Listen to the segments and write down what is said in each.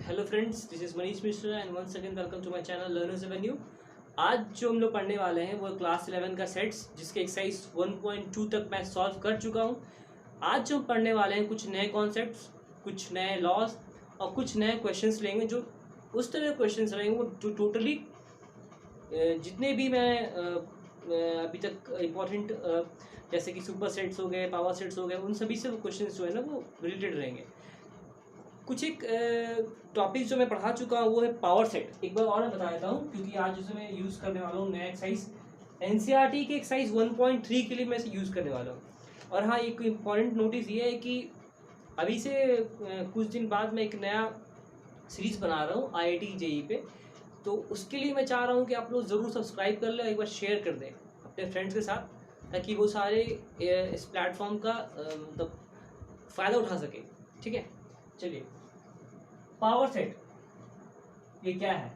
Hello friends, this is Manish Mishra and once again welcome to my channel learners avenue. आज जो हम लोग पढ़ने वाले हैं वो क्लास 11 का सेट्स, जिसके एक्सरसाइज 1.2 तक मैं सॉल्व कर चुका हूं। आज जो हम पढ़ने वाले हैं कुछ नए कॉन्सेप्ट्स, कुछ नए लॉज और कुछ नए क्वेश्चंस लेंगे। जो उस तरह के क्वेश्चंस रहेंगे वो जो टोटली जितने भी मैं अभी तक इम्पोर्टेंट जैसे कि सुपर सेट्स हो गए, पावर सेट्स हो गए, उन सभी से वो क्वेश्चंस जो है ना वो रिलेटेड रहेंगे। कुछ एक टॉपिक जो मैं पढ़ा चुका हूँ वो है पावर सेट। एक बार और मैं बता देता हूँ, क्योंकि आज जो मैं यूज़ करने वाला हूँ नया एक्सरसाइज एनसीईआरटी के एक्सरसाइज 1.3 के लिए मैं इसे यूज़ करने वाला हूँ। और हाँ, एक इम्पॉर्टेंट नोटिस ये है कि अभी से कुछ दिन बाद मैं एक नया सीरीज़ बना रहा हूँ IIT JEE पे। तो उसके लिए मैं चाह रहा हूँ कि आप लोग ज़रूर सब्सक्राइब कर लें और एक बार शेयर कर दें अपने फ्रेंड्स के साथ, ताकि वो सारे इस प्लेटफॉर्म का मतलब फ़ायदा उठा सके। ठीक है, चलिए। पावर सेट ये क्या है?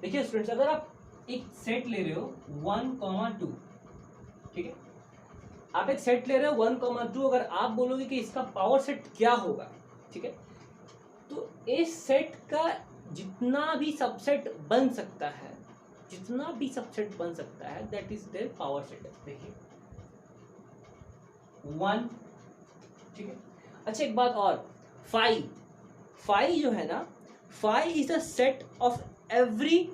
देखिए स्टूडेंट्स, अगर आप एक सेट ले रहे हो 1,2, ठीक है, आप एक सेट ले रहे हो 1,2, अगर आप बोलोगे कि इसका पावर सेट क्या होगा, ठीक है, तो इस सेट का जितना भी सबसेट बन सकता है, that is their power set. देखिए 1, ठीक है। अच्छा, एक बात और, 5 जो है ना, 5 is the set of every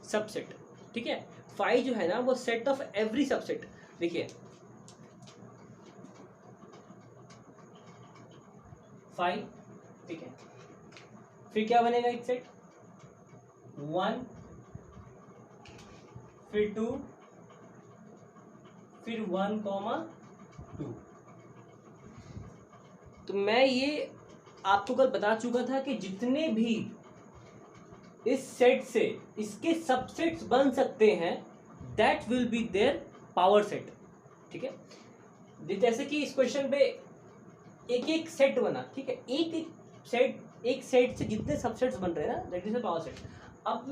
subset. ठीक है, 5 जो है ना वो सेट ऑफ एवरी सबसेट। देखिए 5, ठीक है, फिर क्या बनेगा एक सेट 1, फिर 2, फिर 1,2। तो मैं ये आपको कल बता चुका था कि जितने भी इस सेट से इसके सबसेट्स बन सकते हैं that will be their power set. ठीक है, जैसे कि इस क्वेश्चन पे एक एक सेट बना, ठीक है, एक सेट से जितने सबसेट्स बन रहे हैं ना, that is a power set. अब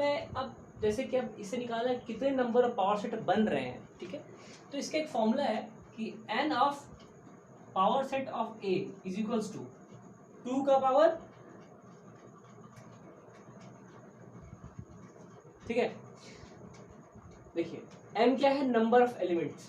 जैसे कि अब इसे निकालना कितने नंबर ऑफ पावर सेट बन रहे हैं, ठीक है, तो इसका एक फॉर्मूला है कि n of power set of A is equals to 2 का पावर, ठीक है। देखिए n क्या है? Number of elements.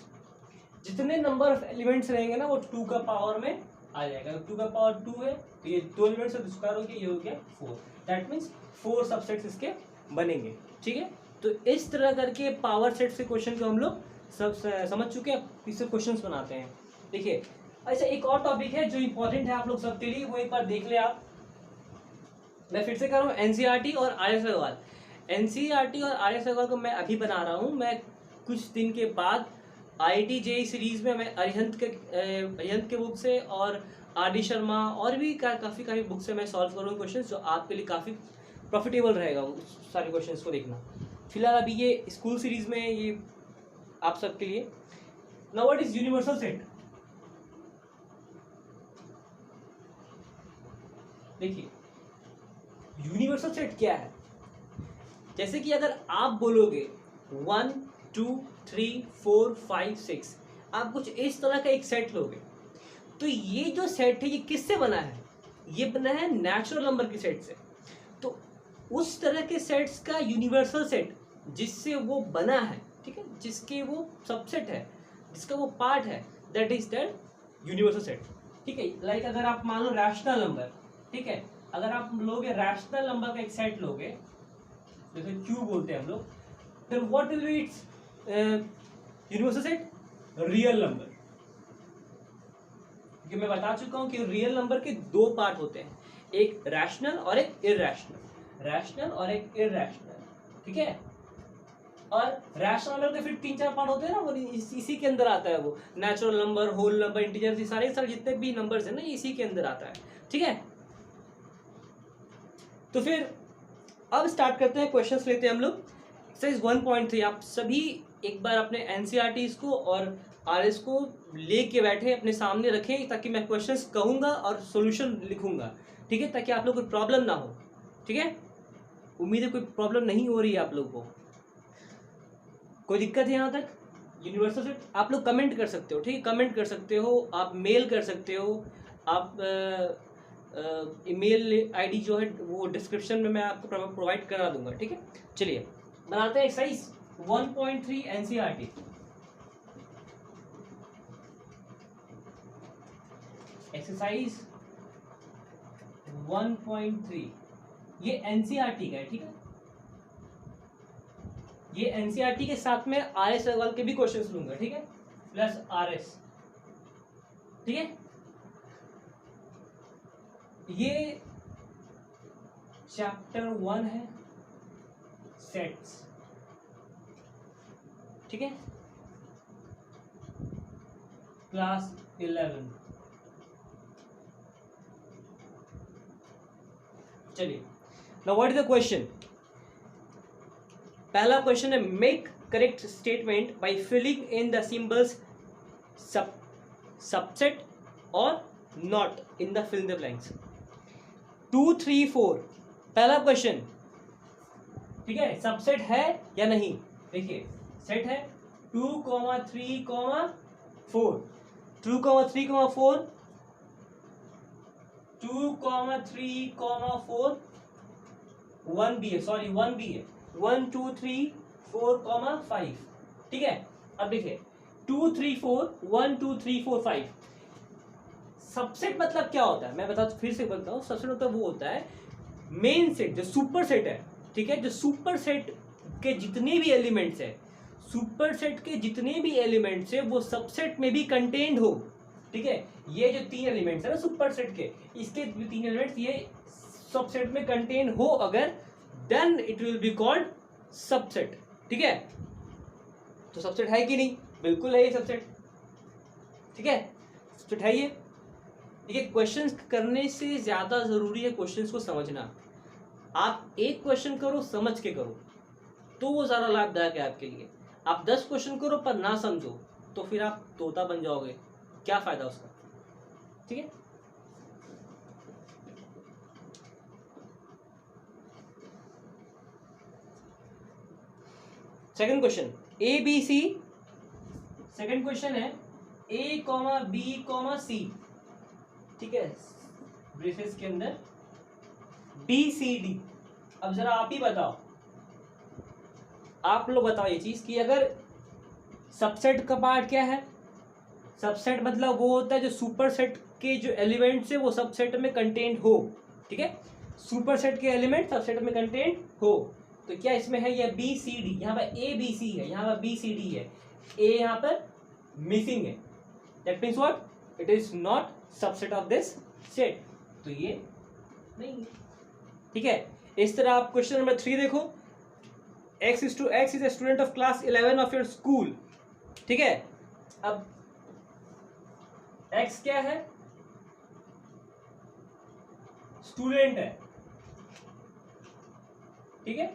जितने नंबर ऑफ एलिमेंट्स रहेंगे ना वो 2 का पावर में आ जाएगा। 2 का पावर 2 है तो ये 2 एलिमेंट्स का स्क्वायर हो गया, ये हो गया 4। दैट मीन्स 4 सबसेट्स इसके बनेंगे। ठीक है, तो इस तरह करके पावर सेट से क्वेश्चन को हम लोग सब समझ चुके हैं। इससे क्वेश्चंस बनाते हैं। देखिए, अच्छा एक और टॉपिक है जो इंपॉर्टेंट है आप लोग सबके लिए, वो एक बार देख ले आप। मैं फिर से कर रहा हूँ, एनसीईआरटी और RS अग्रवाल। एनसीईआरटी और RS अग्रवाल को मैं अभी बना रहा हूँ। मैं कुछ दिन के बाद IIT JEE सीरीज में मैं अरिहंत के बुक से और RD शर्मा और भी काफ़ी बुक से मैं सॉल्व करूँगा क्वेश्चन, जो आपके लिए काफ़ी प्रॉफिटेबल रहेगा उस सारे क्वेश्चंस को देखना। फिलहाल अभी ये स्कूल सीरीज में ये आप सबके लिए। Now what is universal set? देखिए यूनिवर्सल सेट क्या है? जैसे कि अगर आप बोलोगे 1, 2, 3, 4, 5, 6, आप कुछ इस तरह का एक सेट लोगे, तो ये जो सेट है ये किससे बना है? ये बना है नेचुरल नंबर के सेट से। तो उस तरह के सेट्स का यूनिवर्सल सेट जिससे वो बना है, ठीक है, जिसके वो सबसेट है, जिसका वो पार्ट है, that is that universal set. ठीक है, लाइक अगर आप मान लो रैशनल नंबर, ठीक है, अगर आप लोगे रैशनल नंबर का एक सेट लोगे, जैसे क्यू बोलते हैं हम लोग, फिर what will be it's universal set? Real number. क्योंकि मैं बता चुका हूं कि रियल नंबर के 2 पार्ट होते हैं, एक रैशनल और एक इरैशनल। रैशनल और एक इरैशनल, ठीक है। और रैशनल नंबर के फिर 3-4 पार्ट होते हैं ना, वो इसी के अंदर आता है। वो natural number, whole number, integer, ये सारे जितने भी नंबर्स हैं ना, इसी के अंदर आता है। ठीक है, तो फिर अब स्टार्ट करते हैं, क्वेश्चंस लेते हैं हम लोग। एक्सरसाइज 1.3 आप सभी एक बार अपने एनसीईआरटीज को और RS को लेके बैठे अपने सामने रखें, ताकि मैं क्वेश्चंस कहूंगा और सॉल्यूशन लिखूंगा। ठीक है, ताकि आप लोग को प्रॉब्लम ना हो। ठीक है, उम्मीद है कोई प्रॉब्लम नहीं हो रही है आप लोग को। कोई दिक्कत है यहाँ तक? यूनिवर्सल सेट आप लोग कमेंट कर सकते हो, ठीक है, कमेंट कर सकते हो, आप मेल कर सकते हो, आप ईमेल आईडी जो है वो डिस्क्रिप्शन में मैं आपको प्रोवाइड करा दूंगा, ठीक है। चलिए बनाते हैं एक्सरसाइज 1.3 एनसीईआरटी। एक्सरसाइज 1.3 ये एनसीईआरटी का है, ठीक है। ये एनसीईआरटी के साथ में आरएस अग्रवाल के भी क्वेश्चंस लूंगा, ठीक है, प्लस आरएस, ठीक है। ये चैप्टर 1 है, सेट्स, ठीक है, क्लास 11। चलिए now what is the question. पहला क्वेश्चन है make correct statement by filling in the symbols subset और not in the fill in the blanks. 2, 3, 4 पहला क्वेश्चन, ठीक है। सबसेट है या नहीं, देखिए सेट है 2, 3, 4, 2, 3, 4, 2, 3, 4 1 भी है, सॉरी 1 भी है, 1, 2, 3, 4, 5, ठीक है। अब देखिए 2, 3, 4 1, 2, 3, 4, 5 सबसेट मतलब क्या होता है, मैं बता फिर से बताता हूँ। सबसेट मतलब वो होता है मेन सेट, जो सुपर सेट है, ठीक है, जो सुपर सेट के जितने भी एलिमेंट्स है, सुपर सेट के जितने भी एलिमेंट्स है वो सबसेट में भी कंटेन्ड हो, ठीक है। ये जो 3 एलिमेंट्स है ना सुपर सेट के, इसके 3 एलिमेंट्स ये सबसेट में कंटेन हो अगर, then it will be called subset, ठीक है। तो सबसेट है कि नहीं, बिल्कुल है ये सबसेट, ठीक है, सबसेट है ये। देखिए क्वेश्चंस करने से ज्यादा जरूरी है क्वेश्चंस को समझना। आप एक क्वेश्चन करो समझ के करो तो वो ज्यादा लाभदायक है आपके लिए। आप 10 क्वेश्चन करो पर ना समझो तो फिर आप तोता बन जाओगे, क्या फायदा उसका, ठीक है। Second question A B C, second question है A comma B comma C, ठीक है, ब्रेसेस के अंदर बी सी डी। अब जरा आप ही बताओ, आप लोग बताओ ये चीज कि अगर सबसेट का पार्ट क्या है। सबसेट मतलब वो होता है जो सुपर सेट के जो एलिमेंट्स है वो सबसेट में कंटेंट हो, ठीक है। सुपर सेट के एलिमेंट सबसेट में कंटेंट हो, तो क्या इसमें है ये बी सी डी, यहाँ पर ए बी सी है, यहाँ पर बी सी डी है, ए यहाँ पर मिसिंग है, that means what, it is not subset of this set, तो ये नहीं है, ठीक है। इस तरह आप क्वेश्चन नंबर 3 देखो, x is a student of class 11 of your school, ठीक है। अब x क्या है, स्टूडेंट है, ठीक है,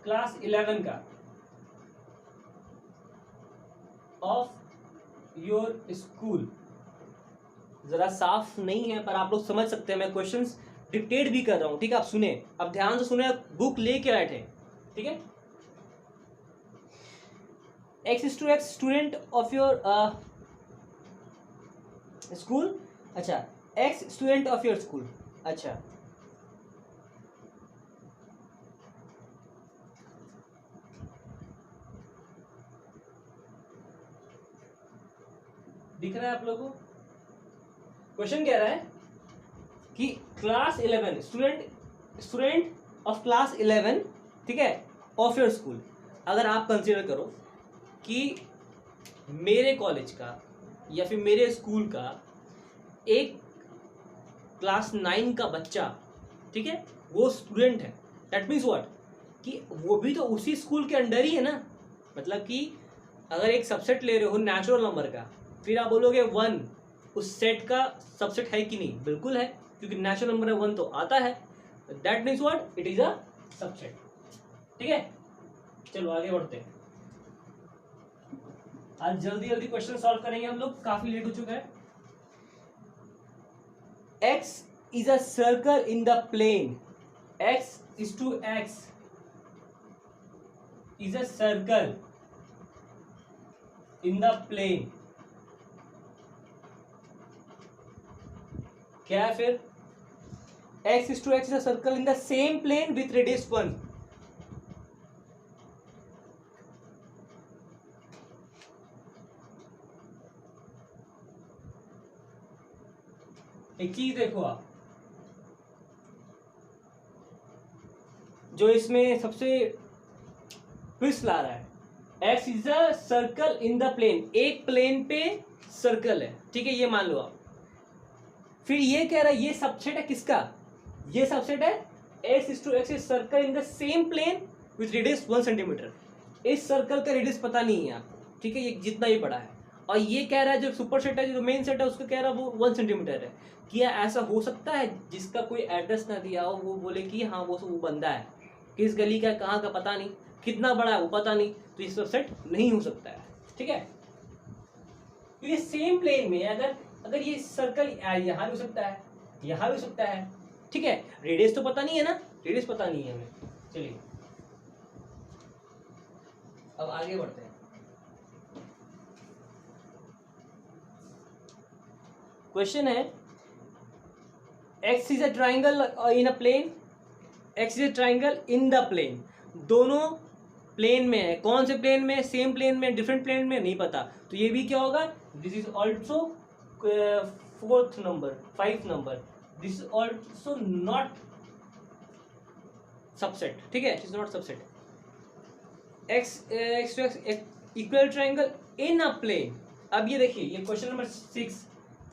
क्लास 11 का, ऑफ योर स्कूल। जरा साफ नहीं है पर आप लोग समझ सकते हैं, मैं क्वेश्चंस डिक्टेट भी कर रहा हूं, ठीक है। आप सुने, अब ध्यान से सुने, बुक लेके बैठे, ठीक है। x to x student of your school, अच्छा x student of your school, अच्छा दिख रहा है आप लोगों को। क्वेश्चन कह रहा है कि क्लास 11 स्टूडेंट ऑफ क्लास 11, ठीक है, ऑफ योर स्कूल। अगर आप कंसीडर करो कि मेरे कॉलेज का या फिर मेरे स्कूल का एक क्लास 9 का बच्चा, ठीक है, वो स्टूडेंट है, दैट मीन्स व्हाट कि वो भी तो उसी स्कूल के अंडर ही है ना। मतलब कि अगर एक सबसेट ले रहे हो नेचुरल नंबर का, फिर आप बोलोगे 1 उस सेट का सबसेट है कि नहीं, बिल्कुल है, क्योंकि नेचुरल नंबर 1 तो आता है, that means what, it is a subset, ठीक है। चलो आगे बढ़ते हैं, आज जल्दी जल्दी क्वेश्चन सॉल्व करेंगे हम लोग, काफी लेट हो चुका है। x is a circle in the plane, x is to x is a circle in the plane, क्या है फिर, x is to x is a circle in the same plane with radius 1. एक चीज देखो आप, जो इसमें सबसे ट्विस्ट ला रहा है, x is a circle in the plane, एक प्लेन पे सर्कल है, ठीक है, ये मान लो आप। फिर ये कह रहा है ये सबसेट है किसका, ये सबसेट है x is to x is circle in the same plane with radius 1 centimetre. इस सर्कल का रेडियस पता नहीं है आपको, ठीक है, ये जितना ही बड़ा है, और ये कह रहा है जो सुपर सेट है, जो मेन सेट है, उसका कह रहा है वो 1 सेंटीमीटर है। क्या ऐसा हो सकता है जिसका कोई एड्रेस ना दिया हो, वो बोले कि हाँ वो बंदा है, किस गली का कहाँ का पता नहीं, कितना बड़ा है वो पता नहीं, तो इस सबसेट नहीं हो सकता है, ठीक है। तो ये सेम प्लेन में अगर ये सर्कल यहाँ भी हो सकता है, यहाँ भी हो सकता है, ठीक है, रेडियस तो पता नहीं है ना, रेडियस पता नहीं है हमें। चलिए अब आगे बढ़ते हैं। क्वेश्चन है x is a triangle in a plane, x is a triangle in the plane, दोनों प्लेन में है, कौन से प्लेन में, सेम प्लेन में, डिफरेंट प्लेन में, नहीं पता, तो ये भी क्या होगा, this is also 4th number, 5th number, this is also not subset, ठीक है, is not subset. x to x equal triangle in a plane. अब ये देखिए, ये क्वेश्चन नंबर 6,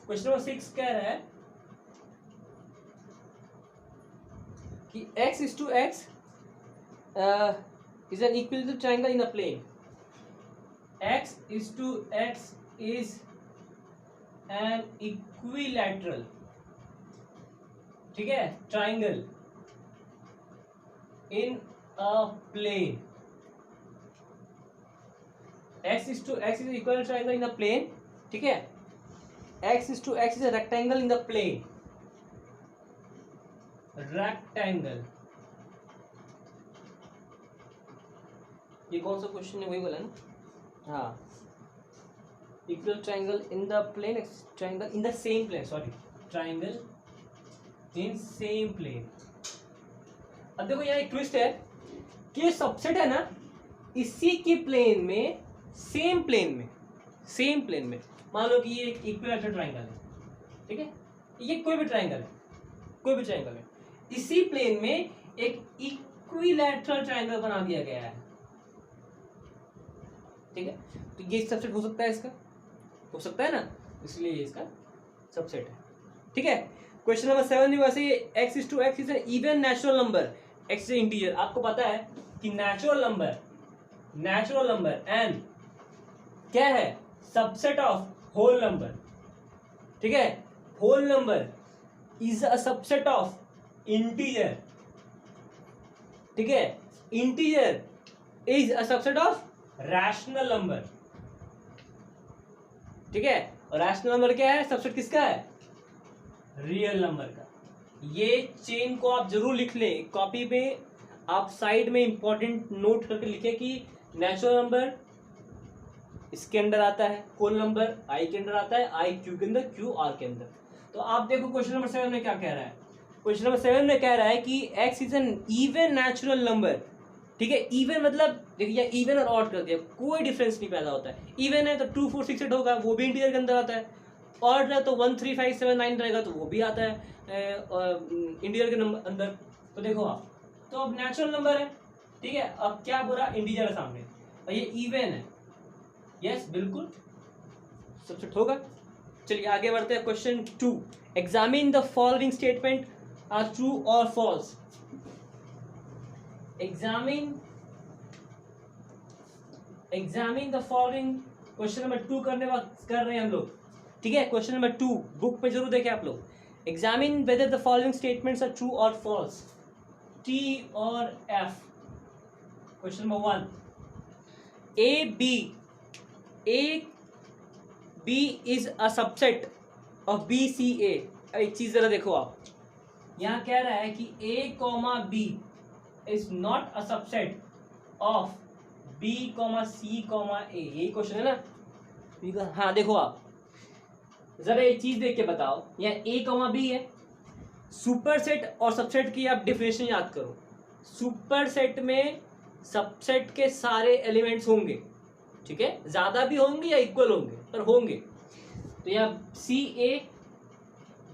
क्वेश्चन नंबर 6 कह रहा है कि x is to x is an equilateral triangle in a plane. X is to x is an equilateral, ठीक है, triangle in a plane. X is to x is an equilateral triangle in a plane, ठीक है, x is to x is a rectangle in the plane, rectangle। ये कौन सा question है, वही बोला ना, हाँ, equal triangle in the plane, triangle in the same plane, sorry, triangle in same plane. अब देखो यहाँ एक ट्विस्ट है कि ये सबसेट है ना, इसी के प्लेन में, सेम प्लेन में, सेम प्लेन में, मान लो कि ये एक इक्विलैटरल ट्राइंगल है, ठीक है, ये कोई भी ट्राइंगल है, कोई भी ट्राइंगल है, इसी प्लेन में एक इक्विलैटरल ट्राइंगल बना दिया गया है, ठीक है, तो ये सबसेट हो सकता है, इसका हो सकता है ना, इसलिए ये इसका सबसेट है, ठीक है। क्वेश्चन नंबर 7 भी वैसे x is to x is an even natural number, x is integer. आपको पता है कि नेचुरल नंबर एंड क्या है, सबसेट ऑफ होल नंबर, ठीक है, whole number is a subset of integer, ठीक है, integer is a subset of rational number, ठीक है, और रैशनल नंबर क्या है, सबसेट किसका है, रियल नंबर का। ये चेन को आप जरूर लिख लें कॉपी पे, आप साइड में इंपॉर्टेंट नोट करके लिखे कि नेचुरल नंबर इसके अंदर आता है, होल नंबर आई के अंदर आता है, आई क्यू के अंदर, क्यू आर के अंदर। तो आप देखो क्वेश्चन नंबर 7 में क्या कह रहा है, क्वेश्चन नंबर 7 में कह रहा है कि x is an even natural number, ठीक है, इवन मतलब देखिए इवन और ऑड कर दिया, कोई डिफरेंस नहीं पैदा होता है। इवन है तो 2 4 6 8 होगा, वो भी इंटीजर के अंदर आता है, ऑड है तो 1 3 5 7 9 रहेगा, तो वो भी आता है इंटीजर के नंबर अंदर। तो देखो आप, तो अब नेचुरल नंबर है, ठीक है, अब क्या बोला, इंटीजर है सामने, और ये इवन है, यस बिल्कुल सबसेट होगा। चलिए आगे बढ़ते हैं। Question 2, examine the following statement are true और false. Examine the following, question number 2 कर रहे हैं हम लोग, ठीक है, क्वेश्चन नंबर 2 बुक पे जरूर देखें आप लोग। Examine whether the following statements are true और फॉल्स, टी और F. Question number 1, A B is a subset of B C A. एक चीज जरा देखो आप, यहां कह रहा है कि A comma B is not a subset of B comma C comma A, यही क्वेश्चन है ना। हाँ देखो आप जरा एक चीज देख के बताओ, यहाँ ए कॉमा बी है, सुपरसेट और सबसेट की आप डेफिनेशन याद करो। सुपरसेट में सबसेट के सारे एलिमेंट्स होंगे, ठीक है, ज्यादा भी होंगे या इक्वल होंगे, पर होंगे। तो यहाँ सी ए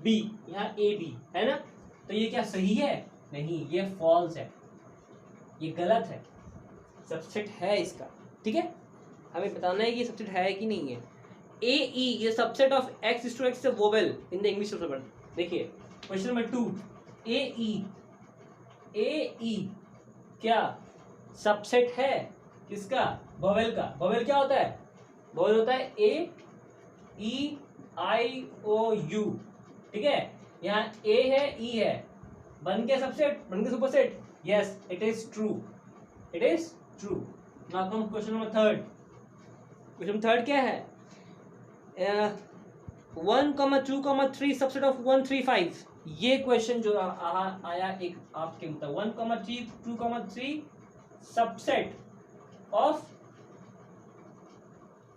बी, यहाँ ए बी है ना, तो ये क्या सही है? नहीं, ये फॉल्स है, ये गलत है। सबसेट है इसका, ठीक है, हमें बताना है कि ये सबसेट है कि नहीं है। ए ई ये subset of x to x vowel in the English alphabet. देखिए क्वेश्चन नंबर 2, ए ई क्या सबसेट है किसका? वोवेल का। वोवेल क्या होता है? वोवेल होता है A E I O you, ठीक है। यहाँ ए है, ई है, बन के सबसेट, बन के superset. Yes, it is true, it is true. Now come question number 3। Question 3 क्या है? 1,2,3 सबसेट ऑफ 1, 3, 5। ये क्वेश्चन जो आया एक आपके मतलब 1,3, 2,3 सबसेट ऑफ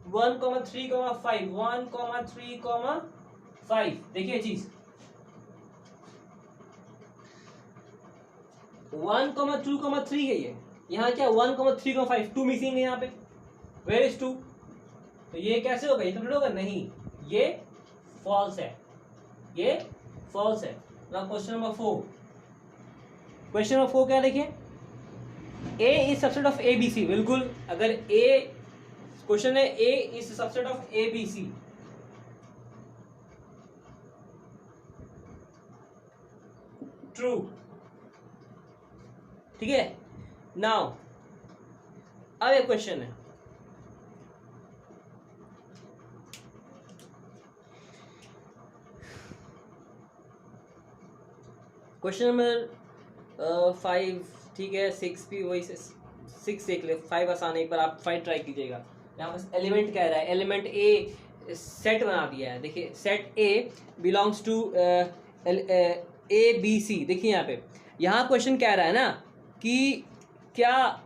1,3,5, 1,3,5। देखिए चीज 1,2,3 है ये। यहाँ क्या 1,3,5, 2 मिसिंग है यहाँ पे। Where is 2? तो ये कैसे होगा? ये कंप्लीट होगा? नहीं, ये फॉल्स है, ये फॉल्स है। Now question number 4। Question number 4 क्या देखिए? A is subset of A B C. बिल्कुल, अगर ए क्वेश्चन है A is subset of A B C, true, ठीक है। नाउ अब एक क्वेश्चन है, क्वेश्चन नंबर 5, ठीक है। 6 भी वही, 6 देख ले, 5 आसान है, एक बार आप 5 ट्राई कीजिएगा। यहाँ बस एलिमेंट कह रहा है, एलिमेंट ए सेट बना दिया है। देखिए set A belongs to A B C. देखिए यहाँ पे, यहाँ क्वेश्चन कह रहा है ना कि क्या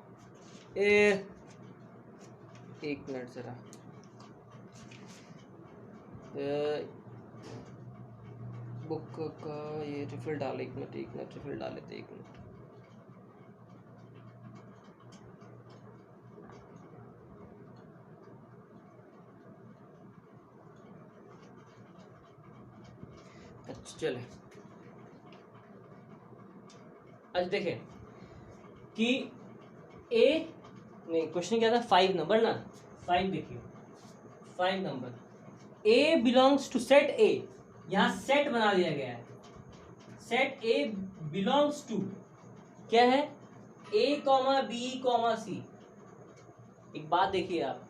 एक मिनट जरा, बुक का ये रिफिल डाल, एक मिनट रिफिल डाल लेते, एक मिनट। अच्छा चले, अच्छा देखें कि ए नहीं, क्वेश्चन क्या था? 5 नंबर ना, 5 देखिए, 5 number A belongs to set A. यहाँ सेट बना दिया गया है, सेट ए बिलोंग्स टू क्या है? ए कॉमा बी कॉमा सी। एक बात देखिए आप,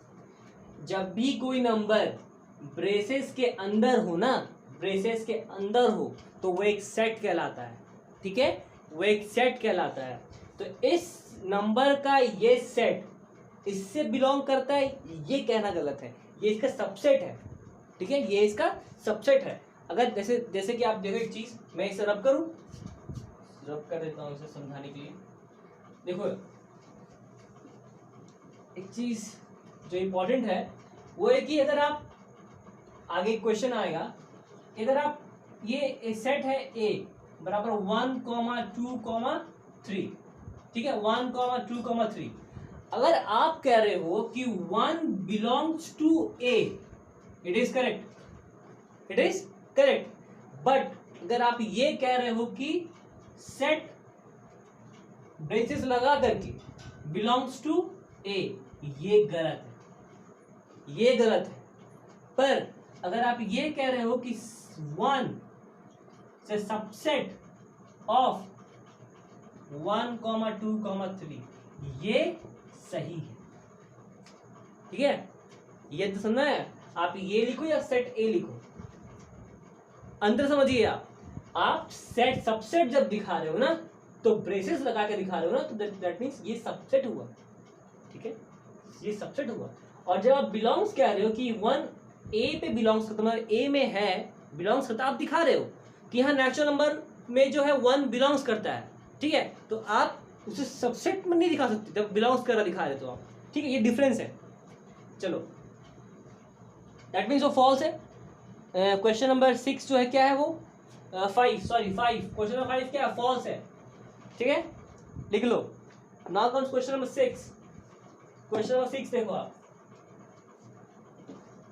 जब भी कोई नंबर ब्रेसेस के अंदर हो ना, ब्रेसेस के अंदर हो, तो वो एक सेट कहलाता है, ठीक है, वो एक सेट कहलाता है। तो इस नंबर का ये सेट इससे बिलोंग करता है, ये कहना गलत है, ये इसका सबसेट है, ठीक है, ये इसका सबसेट है। अगर जैसे कि आप देखो एक चीज, मैं इसे रब करूं, रब कर देता हूं इसे समझाने के लिए। देखो एक चीज जो इंपॉर्टेंट है वो है कि अगर आप आगे क्वेश्चन आएगा, अगर आप ये सेट है ए बराबर 1,2,3, ठीक है, 1,2,3। अगर आप कह रहे हो कि 1 belongs to A, it is correct, it is correct. But अगर आप ये कह रहे हो कि सेट ब्रेसेस लगा करके बिलोंग्स टू ए, ये गलत है, ये गलत है। पर अगर आप ये कह रहे हो कि 1 से सबसेट ऑफ 1,2,3, ये सही है, ठीक है। ये तो समझना है, आप ये लिखो या सेट ए लिखो, अंतर समझिए। आप सेट सबसेट जब दिखा रहे हो ना, तो ब्रेसेस लगा के दिखा रहे हो ना, तो दैट मीन्स ये सबसेट हुआ, ठीक है, ये सबसेट हुआ। और जब आप बिलोंग्स कह रहे हो कि 1 ए पे बिलोंग्स करता, मतलब ए में है, बिलोंग्स करता, आप दिखा रहे हो कि यहाँ नेचुरल नंबर में जो है 1 बिलोंग्स करता है, ठीक है, तो आप उसे सबसेट में नहीं दिखा सकते जब बिलोंग्स कर रहा दिखा रहे तो आप, ठीक है, ये डिफरेंस है। चलो, दैट मीन्स वो फॉल्स है। क्वेश्चन नंबर 6 जो है क्या है वो? 5, सॉरी 5, क्वेश्चन नंबर 5 क्या फॉल्स है, ठीक है, लिख लो। Now comes question number 6। Question number 6 देखो आप,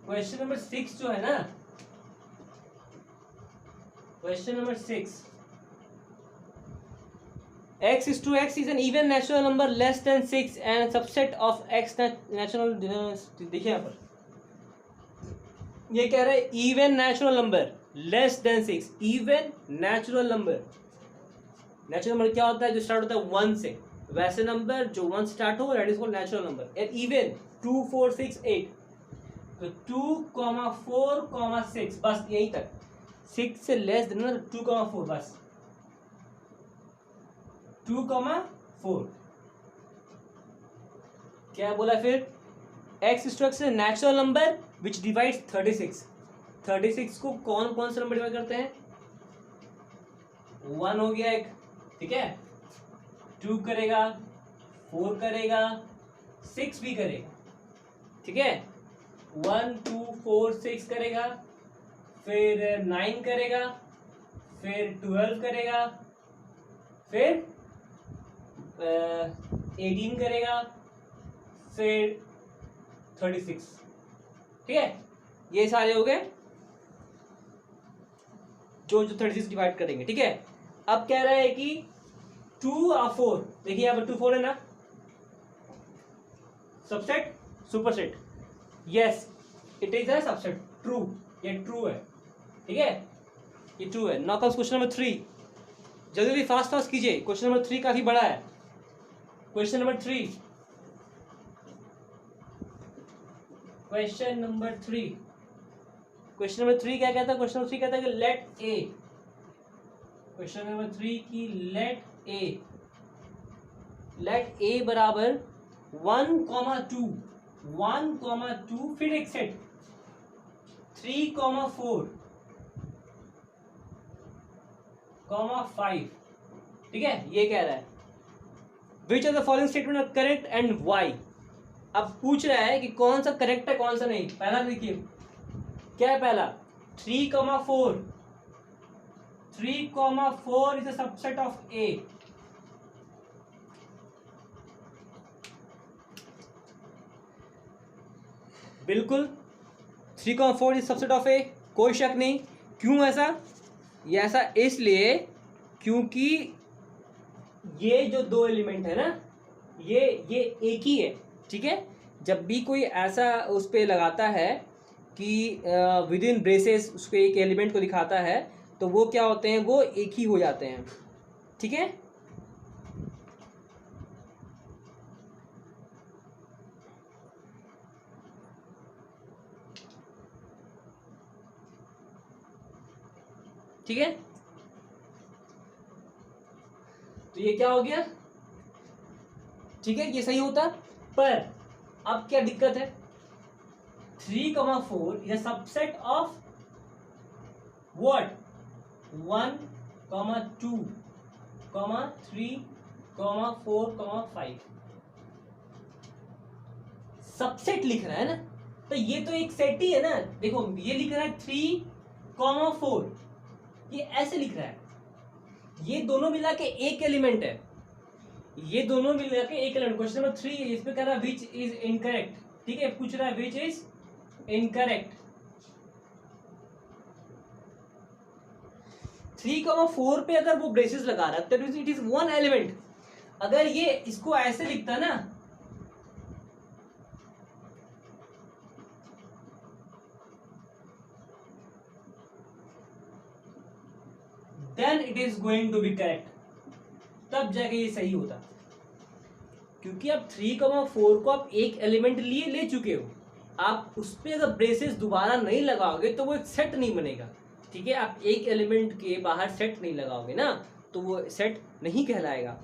क्वेश्चन नंबर 6 जो है ना, question number 6, x is to x is an even natural number less than 6 and subset of x natural, देखिए यहाँ पर ये कह रहा है even natural number less than 6, even natural number. Natural number क्या होता है, जो स्टार्ट होता है 1 से, वैसे नंबर जो 1 स्टार्ट हो that is called natural number. And even 2 4 6 8, तो 2, 4, 6 बस यहीं तक, 6 से लेस देन 2, 4 बस, 2, 4 क्या बोला फिर, x is to x is natural number which divides 36। 36 को कौन कौन से नंबर डिवाइड करते हैं, 1 हो गया एक, ठीक है, 2 करेगा, 4 करेगा, 6 भी करेगा, ठीक है, 1 2 4 6 करेगा, फिर 9 करेगा, फिर 12 करेगा, फिर 18 करेगा, फिर 36, ठीक है, ये सारे हो गए जो 36 डिवाइड करेंगे, ठीक है। अब कह रहा है कि 2 और 4, देखिए यहाँ पर 2 4 है ना, subset superset, yes it is a subset, true, ये ट्रू है, ठीक है, ये ट्रू है। नाउ कम्स क्वेश्चन नंबर 3, जल्दी फास्ट फास्ट कीजिए, क्वेश्चन नंबर 3 काफी बड़ा है। Question number 3, question number 3, question number 3 क्या कहता है, क्वेश्चन नंबर 3 कहता है कि लेट ए, क्वेश्चन नंबर 3 की लेट ए बराबर 1, 2, 1, 2, फिर एक सेट 3, 4, 5, ठीक है, ये कह रहा है which of the following statement are correct and why. अब पूछ रहा है कि कौन सा करेक्ट है कौन सा नहीं। पहला देखिए क्या है, पहला 3, 4, 3, 4 इज अ सबसेट ऑफ ए, बिल्कुल 3, 4 इज सबसेट ऑफ ए, कोई शक नहीं। क्यों ऐसा, ये ऐसा इसलिए क्योंकि ये जो दो एलिमेंट है ना, ये एक ही है, ठीक है। जब भी कोई ऐसा उस पे लगाता है कि विद इन ब्रेसेस उसको एक एलिमेंट को दिखाता है, तो वो क्या होते हैं, वो एक ही हो जाते हैं, ठीक है। ठीक है, तो ये क्या हो गया, ठीक है, ये सही होता। पर अब क्या दिक्कत है, 3, 4 is a subset of what, 1, 2, 3, 4, 5, subset लिख रहा है ना, तो ये तो एक सेट ही है ना। देखो ये लिख रहा है 3, 4, ये ऐसे लिख रहा है, ये दोनों मिला के एक एलिमेंट है, ये दोनों मिला के एक एलिमेंट। क्वेश्चन नंबर 3 इस पे कह रहा है विच इज इनकरेक्ट, ठीक है, पूछ रहा है विच इज इनकरेक्ट। 3, 4 पे अगर वो ब्रेसेस लगा रहा है तो इट इज वन एलिमेंट। अगर ये इसको ऐसे लिखता ना, then it is going to be correct, तब जाके ये सही होता। क्योंकि आप 3, 4 को आप एक एलिमेंट लिए ले चुके हो, आप उस पर अगर ब्रेसेस दोबारा नहीं लगाओगे तो वो एक सेट नहीं बनेगा, ठीक है। आप एक एलिमेंट के बाहर सेट नहीं लगाओगे ना, तो वो सेट नहीं कहलाएगा,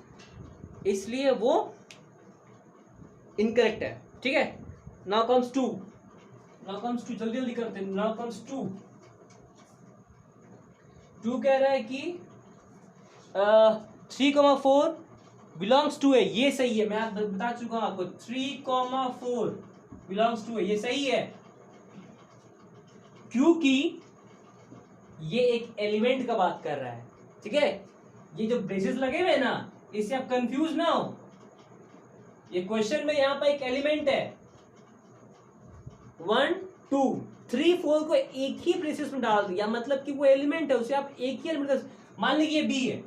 इसलिए वो इनकरेक्ट है, ठीक है। नाउ कम्स 2, जल्दी जल्दी करते हैं। नाउ कम्स 2 कह रहा है कि 3, 4 बिलोंग्स टू ए, ये सही है, मैं आप बता चुका हूं आपको। 3, 4 बिलोंग्स टू ए, ये सही है, क्योंकि ये एक एलिमेंट का बात कर रहा है, ठीक है। ये जो ब्रेसेस लगे हुए हैं ना, इससे आप कंफ्यूज ना हो। ये क्वेश्चन में यहाँ पर एक एलिमेंट है, 1 2 3 4 को एक ही ब्रेसेस में डाल दिया, मतलब कि वो एलिमेंट है, उसे आप एक ही एलिमेंट, मान लीजिए बी है,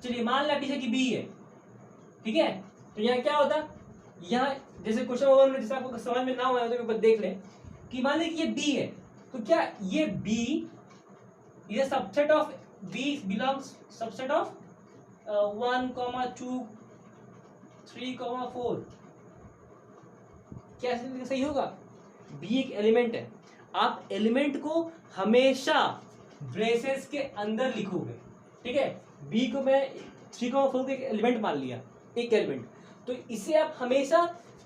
चलिए मान लिया पीछे की बी है, ठीक है। तो यहाँ क्या होता, यहाँ जैसे क्वेश्चन ओवर, जैसे आपको समझ में ना आया तो एक बार देख लें कि मान लीजिए ये बी है, तो क्या ये बी ये subset of B belongs subset of 1 2 3 4, क्या सही होगा? बी एक एलिमेंट है, आप एलिमेंट को हमेशा ब्रेसेस के अंदर लिखोगे, ठीक है। बी को मैं 3 4 को एक एलिमेंट मान लिया, एक एलिमेंट, तो इसे आप हमेशा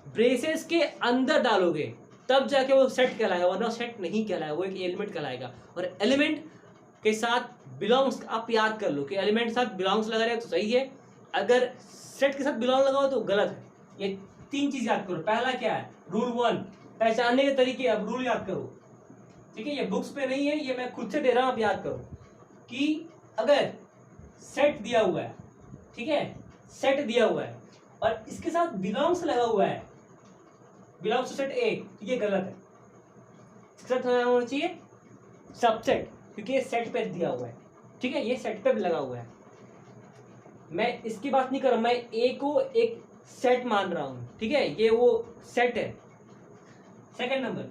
ब्रेसेस के अंदर डालोगे, तब जाके वो सेट कहलाएगा, वरना सेट नहीं कहलाएगा, वो एक एलिमेंट कहलाएगा। और एलिमेंट के साथ बिलोंग्स आप याद कर लो कि एलिमेंट के साथ बिलोंग्स लगा रहे तो सही है, अगर सेट के साथ बिलोंग लगाओ तो गलत है। ये 3 चीज याद करो। पहला क्या है, रूल 1, पहचानने के तरीके। अब रूल याद करो, ठीक है, ये बुक्स पे नहीं है, ये मैं खुद से दे रहा हूं, आप याद करो कि अगर सेट दिया हुआ है, ठीक है, सेट दिया हुआ है और इसके साथ बिलोंग्स लगा हुआ है, बिलोंग्स टू सेट ए, तो ये गलत है। इसके साथ होना चाहिए सबसेट, क्योंकि ये सेट पे दिया हुआ है, ठीक है, ये सेट पे लगा हुआ है। मैं इसकी बात नहीं कर रहा, मैं ए को एक सेट मान रहा हूं, ठीक है, ये वो सेट है। सेकंड नंबर,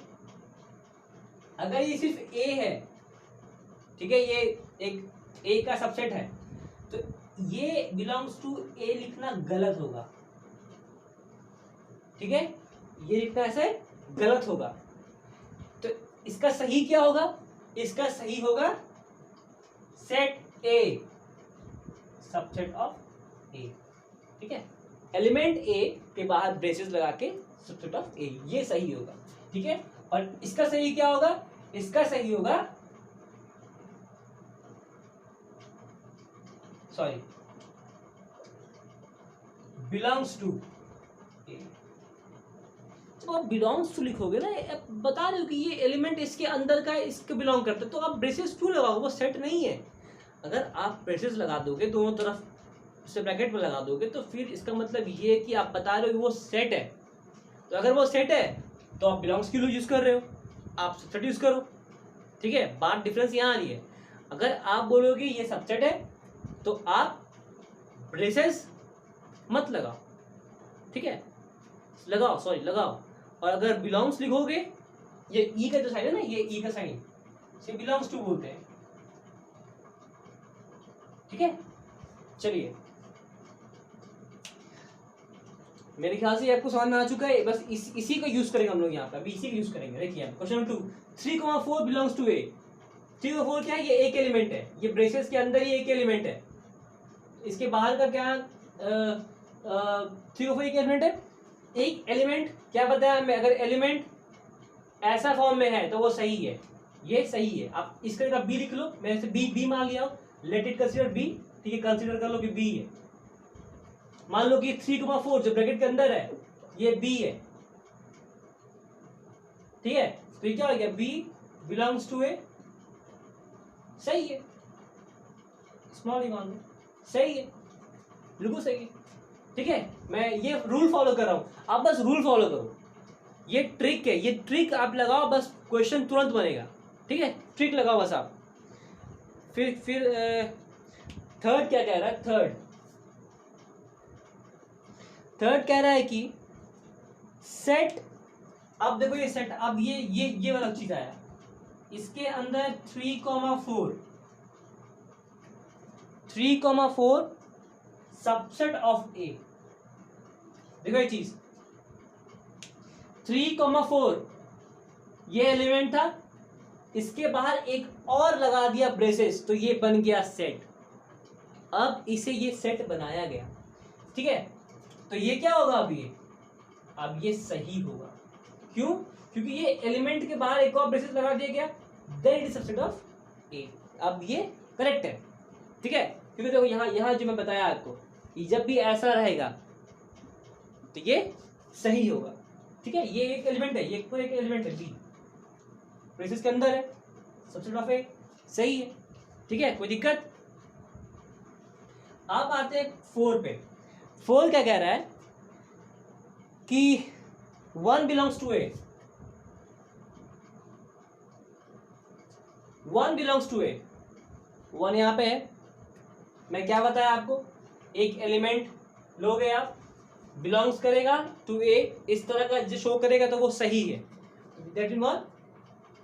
अगर ये सिर्फ ए है, ठीक है, ये एक ए का सबसेट है, तो ये बिलोंग्स टू ए लिखना गलत होगा, ठीक है, ये लिखना ऐसे गलत होगा। तो इसका सही क्या होगा, इसका सही होगा सेट ए सबसेट ऑफ ए, ठीक है, एलिमेंट ए के बाहर ब्रेसेस लगा के सबसेट ऑफ ए, ये सही होगा, ठीक है। और इसका सही क्या होगा, इसका सही होगा, सॉरी, बिलोंग्स टू ए। जब आप बिलोंग्स टू लिखोगे ना, आप बता रहे हो कि ये एलिमेंट इसके अंदर का है, इसके बिलोंग करता है, तो आप ब्रेसेस क्यों लगाओगे, वो सेट नहीं है। अगर आप ब्रेसेस लगा दोगे दोनों तरफ से ब्रैकेट में लगा दोगे, तो फिर इसका मतलब ये है कि आप बता रहे हो कि वो सेट है। तो अगर वो सेट है तो आप बिलोंग्स क्यों यूज कर रहे हो, आप सबसेट यूज करो, ठीक है। बात डिफरेंस यहाँ आ रही है। अगर आप बोलोगे ये सबसेट है तो आप ब्रेसेस मत लगाओ, ठीक है, लगाओ, सॉरी लगाओ। और अगर बिलोंग्स लिखोगे, ये ई का जो साइन है ना, ये ई का साइन, इसे बिलोंग्स टू बोलते हैं, ठीक है। चलिए, मेरे ख्याल से आपको समझ में आ चुका है, बस इसी को यूज करेंगे हम लोग यहाँ पे, अभी इसी को यूज करेंगे। देखिए क्वेश्चन 2, 3 4 बिलोंग्स टू ए। 3 4 क्या है, ये एक एलिमेंट है, ये ब्रेसेस के अंदर ही एक एलिमेंट है, इसके बाहर का क्या 3 4 एक एलिमेंट है, एक एलिमेंट क्या बताया हमें, अगर एलिमेंट ऐसा फॉर्म में है तो वो सही है, ये सही है। आप इसका जगह बी लिख लो, मैं बी मान लिया, लेट इट कंसीडर बी, ठीक है, कंसीडर कर लो कि बी है। मान लो कि 3 4 जो ब्रैकेट के अंदर है ये बी है, ठीक है, तो ये क्या हो गया, बी बिलोंग्स टू ए, सही है, स्मॉल ही मान लो, सही है, बिल्कुल सही है, ठीक है। मैं ये रूल फॉलो कर रहा हूं, आप बस रूल फॉलो करो, ये ट्रिक है, ये ट्रिक आप लगाओ, बस क्वेश्चन तुरंत बनेगा, ठीक है, ट्रिक लगाओ बस आप। फिर थर्ड क्या कह रहा है, थर्ड कह रहा है कि सेट, अब देखो ये सेट, अब ये वाला चीज आया, इसके अंदर 3 4 सबसेट ऑफ ए, देखो ये चीज 3 4 ये एलिमेंट था, इसके बाहर एक और लगा दिया ब्रेसेस, तो ये बन गया सेट। अब इसे ये सेट बनाया गया, ठीक है, तो ये क्या होगा, अब ये सही होगा, क्यों, क्योंकि ये एलिमेंट के बाहर एक और ब्रेसेस लगा दिया गया, then it is subset of A, अब ये करेक्ट है, ठीक है। क्योंकि देखो यहाँ जो मैं बताया आपको, जब भी ऐसा रहेगा तो ये सही होगा, ठीक है, ये एक एलिमेंट है, ये एक एलिमेंट है बी, ब्रेसेस के अंदर है, सबसेट ऑफ ए, सही है, ठीक है, कोई दिक्कत? अब आते हैं 4 पे। 4 क्या कह रहा है कि 1 belongs to A, 1 belongs to A, 1 यहां पे है। मैं क्या बताया आपको, एक एलिमेंट लोगे आप, बिलोंग्स करेगा टू ए, इस तरह का जो शो करेगा तो वो सही है। That mean what?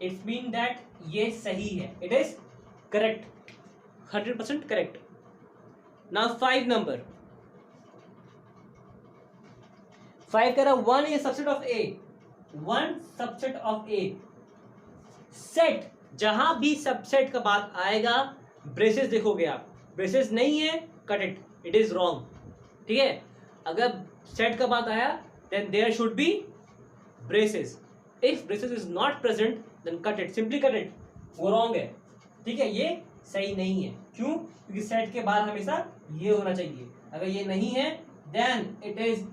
It's mean that ये सही है, it is correct, 100% correct. Now 5 number, 5 कह रहा 1 is subset of A, 1 subset of A. Set, जहां भी सबसेट का बात आएगा ब्रेसेस देखोगे आप, ब्रेसेस नहीं है cut it, it is wrong. ठीक है, अगर सेट का बात आया then there should be braces, if braces is not present then cut it, simply cut it, वो रॉन्ग है। ठीक है, ये सही नहीं है। क्यों? क्योंकि सेट के बाद हमेशा ये होना चाहिए, अगर ये नहीं है then it is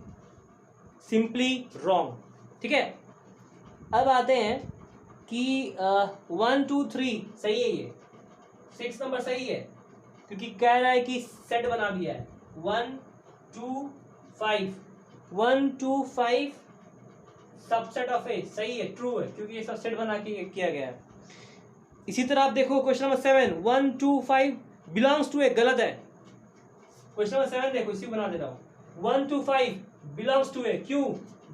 simply wrong. ठीक है, अब आते हैं कि 1 2 3 सही है, ये 6 नंबर सही है क्योंकि कह रहा है कि सेट बना दिया है 1 2 5, 1 2 5 सबसेट ऑफ ए, सही है, ट्रू है क्योंकि ये सबसेट बना के किया गया है। इसी तरह आप देखो क्वेश्चन नंबर 7, 1 2 5 बिलोंग्स टू ए, गलत है। क्वेश्चन नंबर 7 देखो, इसी बना दे रहा हूं, 1 2 5 बिलोंग्स टू ए, क्यों?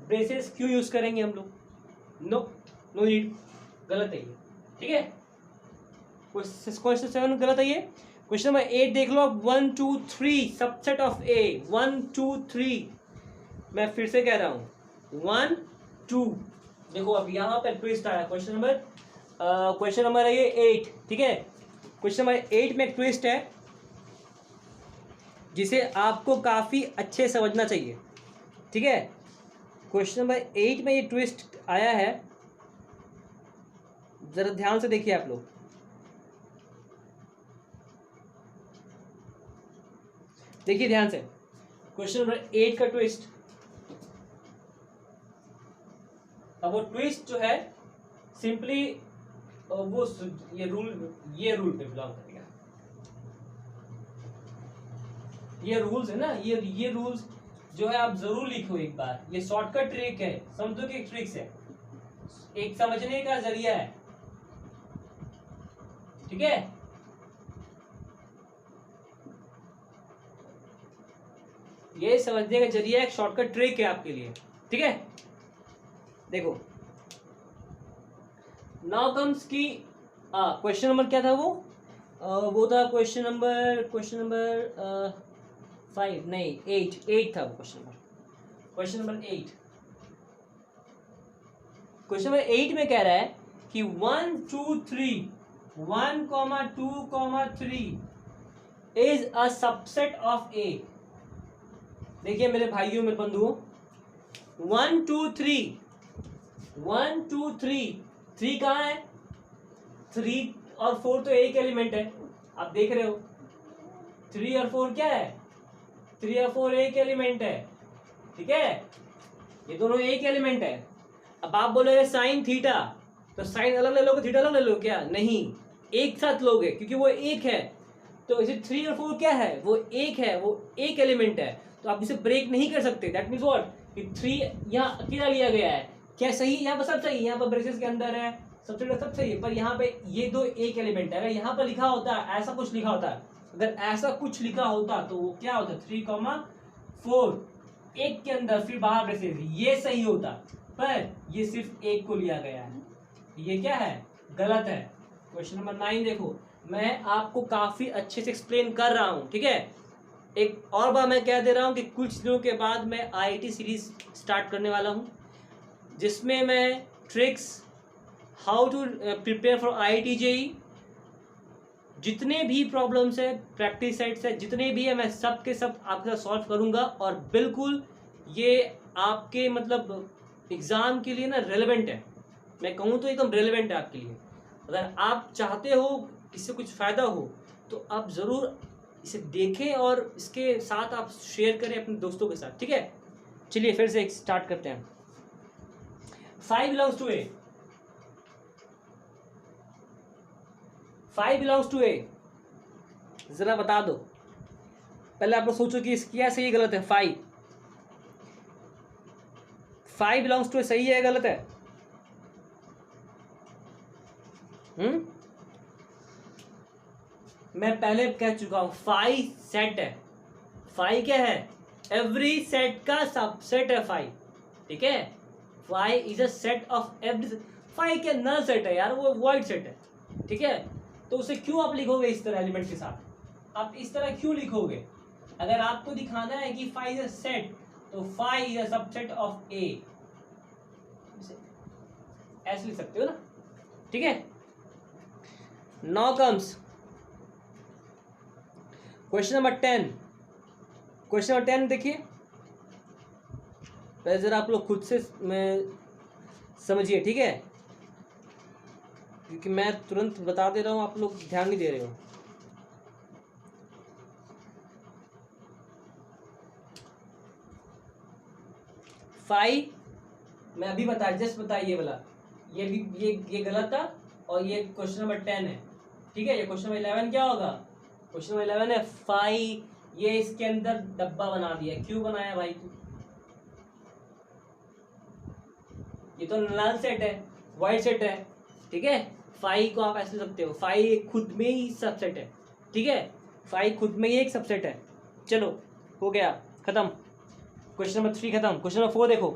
ब्रेसेस क्यों यूज करेंगे हम लोग? नो, नो नीड, गलत है ये। ठीक है, क्वेश्चन 7 गलत है ये। क्वेश्चन नंबर 8 देख लो, 1 2 3 सबसेट ऑफ ए, 1 2 3, मैं फिर से कह रहा हूं 1 2, देखो अब यहां पर ट्विस्ट आया। क्वेश्चन नंबर है ये 8, ठीक है, क्वेश्चन नंबर 8 में एक ट्विस्ट है जिसे आपको काफी अच्छे समझना चाहिए। ठीक है, क्वेश्चन नंबर 8 में ये ट्विस्ट आया है, जरा ध्यान से देखिए आप लोग। देखिए ध्यान से, क्वेश्चन नंबर 8 का ट्विस्ट। अब वो ट्विस्ट जो है सिंपली वो ये रूल पे बिलोंग करेगा। ये रूल्स है ना, ये रूल्स जो है आप जरूर लिखो एक बार, ये शॉर्टकट ट्रिक है, समझो कि एक ट्रिक्स है, एक समझने का जरिया है। ठीक है, ये समझने का जरिया एक शॉर्टकट ट्रिक है आपके लिए। ठीक है, देखो नाउ कम्स की क्वेश्चन नंबर क्या था वो था क्वेश्चन नंबर 5 नहीं 8 था वो क्वेश्चन नंबर 8। क्वेश्चन नंबर 8 में कह रहा है कि 1 2 3 1 2 3 इज अ सबसेट ऑफ ए। देखिए मेरे भाइयों मेरे बंधुओं, 1 2 3 1 2 3 3 कहाँ है? 3 और 4 तो एक एलिमेंट है, आप देख रहे हो। 3 और 4 क्या है? 3 और 4 एक एलिमेंट है। ठीक है, ये दोनों एक एलिमेंट है। अब आप बोलोगे साइन थीटा, तो साइन अलग ले लोगे, थीटा अलग ले लो, क्या? नहीं, एक साथ लोगे क्योंकि वो एक है। तो इसे 3 और 4 क्या है? वो एक है, वो एक एलिमेंट है, तो आप इसे ब्रेक नहीं कर सकते। दैट मीन्स व्हाट कि 3 यहाँ अकेला लिया गया है। क्या सही? यहाँ पर सब सही, यहाँ पर ब्रेसेस के अंदर है, सबसे सब सही है, पर यहाँ पे ये दो एक एलिमेंट है। अगर यहाँ पर लिखा होता है, ऐसा कुछ लिखा होता है, अगर ऐसा कुछ लिखा होता तो वो क्या होता? 3,4 एक के अंदर फिर बाहर ब्रेसेस, ये सही होता, पर ये सिर्फ एक को लिया गया है, ये क्या है? गलत है। क्वेश्चन नंबर 9 देखो, मैं आपको काफी अच्छे से एक्सप्लेन कर रहा हूँ। ठीक है, एक और बार मैं कह दे रहा हूँ कि कुछ दिनों के बाद मैं IIT सीरीज स्टार्ट करने वाला हूँ, जिसमें मैं tricks, how to prepare for IIT JEE, जितने भी प्रॉब्लम्स है, प्रैक्टिस सेट्स है, जितने भी है, मैं सब के सब आपके साथ सॉल्व करूंगा। और बिल्कुल ये आपके मतलब एग्जाम के लिए ना रेलेवेंट है, मैं कहूँ तो एकदम रेलेवेंट है आपके लिए। अगर आप चाहते हो इससे कुछ फायदा हो तो आप जरूर इसे देखें और इसके साथ आप शेयर करें अपने दोस्तों के साथ। ठीक है, चलिए फिर से स्टार्ट करते हैं। 5 belongs to A, 5 belongs to A, ज़रा बता दो। पहले आप लोग सोचो कि इसकी क्या सही है गलत है। 5 बिलोंग्स टू सही है गलत है? मैं पहले कह चुका हूं 5 सेट है। 5 क्या है? एवरी सेट का सबसेट है 5। ठीक है, 5 is a set of every. 5 क्या नल सेट है यार, वो वॉइड सेट है। ठीक है, तो उसे क्यों आप लिखोगे इस तरह एलिमेंट के साथ? आप इस तरह क्यों लिखोगे? अगर आपको दिखाना है कि 5 इज अ सेट, तो 5 इज अ सबसेट ऑफ ए, ऐसे लिख सकते हो ना। ठीक है, now comes question number 10। Question number 10 देखिए, पहले जरा आप लोग खुद से समझिए। ठीक है, क्योंकि मैं तुरंत बता दे रहा हूं, आप लोग ध्यान नहीं दे रहे हो। फाइव मैं अभी बता, जस्ट बताइए ये वाला, ये भी ये गलत था, और ये क्वेश्चन नंबर 10 है। ठीक है, ये क्वेश्चन नंबर 11 क्या होगा? क्वेश्चन नंबर 11 है 5। ये इसके अंदर डब्बा बना दिया, क्यों बनाया भाई तू? ये तो नल सेट है, वाइड सेट है। ठीक है, 5 को आप ऐसे लिख सकते हो, 5 खुद में ही सबसेट है। ठीक है, 5 खुद में ही एक सबसेट है। चलो हो गया, खत्म। क्वेश्चन नंबर 3 खत्म। क्वेश्चन नंबर 4 देखो,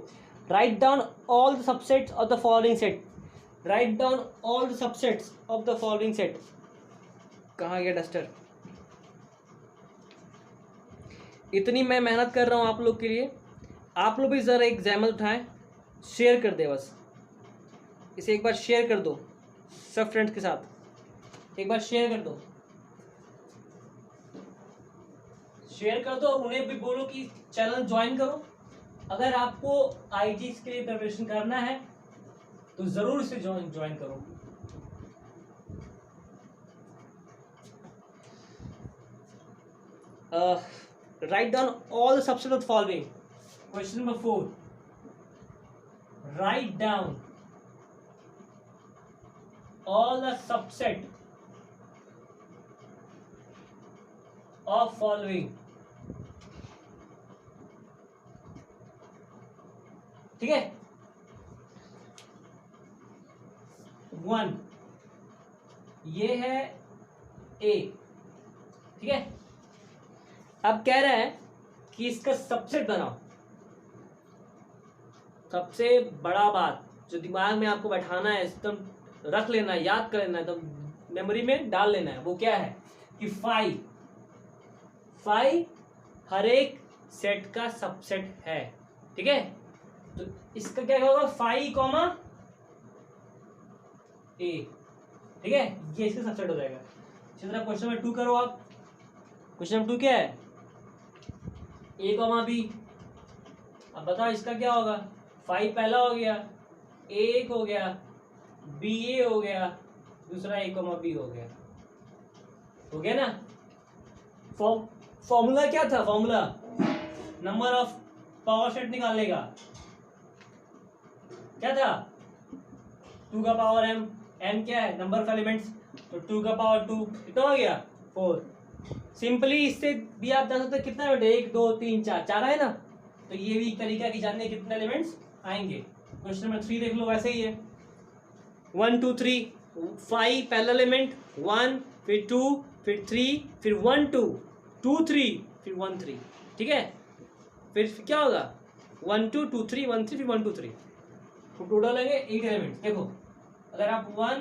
write down all the subsets of the following set. Write down all the subsets of the following set. कहाँ गया डस्टर? इतनी मैं मेहनत कर रहा हूं आप लोग के लिए, आप लोग भी जरा एक एग्जाम्पल उठाएं, शेयर कर दे बस। इसे एक बार शेयर कर दो सब फ्रेंड्स के साथ, एक बार शेयर कर दो, शेयर कर दो। उन्हें भी बोलो कि चैनल ज्वाइन करो। अगर आपको आईटीज के लिए प्रिपरेशन करना है तो जरूर इसे ज्वाइन करो। Write down all the subset of following. Question number 4, write down all the subset of following। ठीक है, 1 ये है ए। ठीक है, अब कह रहा है कि इसका सबसेट बनाओ। सबसे बड़ा बात जो दिमाग में आपको बैठाना है, एकदम रख लेना है, याद कर लेना है, तो मेमोरी में डाल लेना है, वो क्या है कि 5 हर एक सेट का सबसेट है। ठीक है, तो इसका क्या होगा? 5 ए। ठीक है, ये इसका सबसेट हो जाएगा। इसी तरह क्वेश्चन नंबर 2 करो आप। क्वेश्चन नंबर 2 क्या है? A, B। अब बताओ इसका क्या होगा? 5 पहला हो गया, A एक हो गया, B A हो गया, दूसरा A, B हो गया। हो गया ना? फॉर्मूला क्या था? Formula number of power set निकालने का क्या था? 2 का पावर m। m क्या है? नंबर ऑफ एलिमेंट्स, तो 2 का पावर 2 कितना हो गया? 4। सिंपली इससे भी आप जान सकते हैं कितना एलिमेंट है? 1 2 3 4, 4 है ना? तो ये भी एक तरीका की जानने कितने एलिमेंट्स आएंगे। क्वेश्चन नंबर 3 देख लो, वैसे ही है 1 2 3। 5 पहला एलिमेंट 1, फिर 2, फिर 3, फिर 1 2 2 3, फिर 1 3। ठीक है, फिर क्या होगा? 1 2 2 3 1 3, फिर 1 2 3, तो टोटल है 8 एलिमेंट्स। देखो, अगर आप 1